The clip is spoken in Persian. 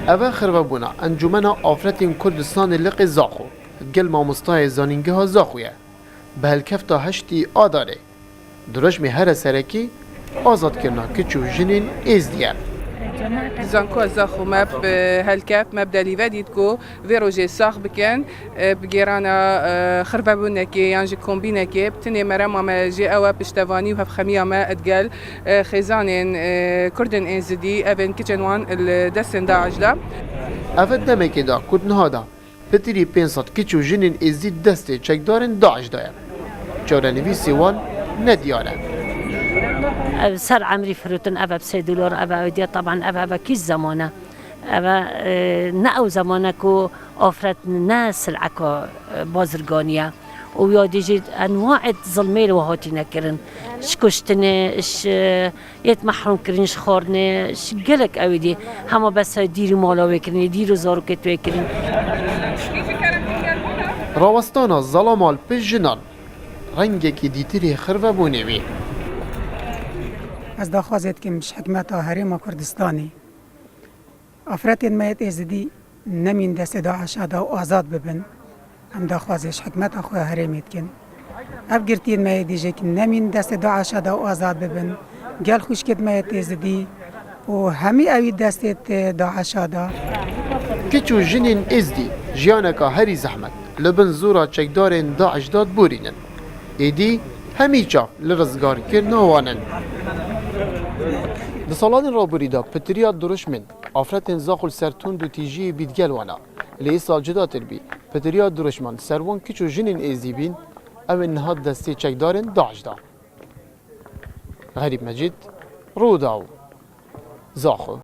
اوه خرببونا انجمن آفرتین کردستان لق زاخو گل مامستای زانینگه ها زاخویه به هلکفتا هشتی آداره درش می هر سرکی آزاد کرنا کچو جنین ایز دیه زانکو از زاخو مب هلکف مب دلیوه دید کو وی روژه ساخ بکن بگیرانا خرببونه که یانجی کمبینه که بتنی مرم اما جی اوه پشتوانی و هفخمی اما ادگل خیزانین کردن اینزدی اوین کچنوان الدستن دا عجله اوه دمکی دا کدنها دا پتری 500 کچو جنین ایزی دسته چکدارن داعش دایم چورنوی سیوان ندیاره سر عمري فروتن أبا $3 أبا ودي طبعا أبا كيس زمانة أبا نأو زمانكو أفرت ناس العكا بازرگانية ويادي جيد أنواع ظلمي وهاتي نكرن شكشتني يت محروم كرن شخارني شقلك أودي هما بس ديرو مالا وكرن ديرو زارو كت وكرن راوستانا ظلامال پش جنان رنگی دیتری خربه بونیوی از داخوازید که مش حکمت هرم کردستانی افراد مایت ازدی نمین دست داعش ادا و آزاد ببن هم داخوازش حکمت خو هرمید کن افگرتین مایت دیجه که نمین دست داعش ادا و آزاد ببن گل خوش کد مایت ازدی و همی اوی دست داعش ادا کچو جنین ازدی جیانکا هری زحمت لبن زورا چکدارن داعش داد بورینن ایدی همی چاف لرزگار کرن وانن د سالان رابوری دا پتریا درشمن آفرتن زاخل سرتون دو تیجی بیدگل وانا لی سال جدا تربی پتریا درشمن سروان کچو جنین ایزی بین او نهاد دستی چکدارن داعش دا غریب مجید رو داو زاخل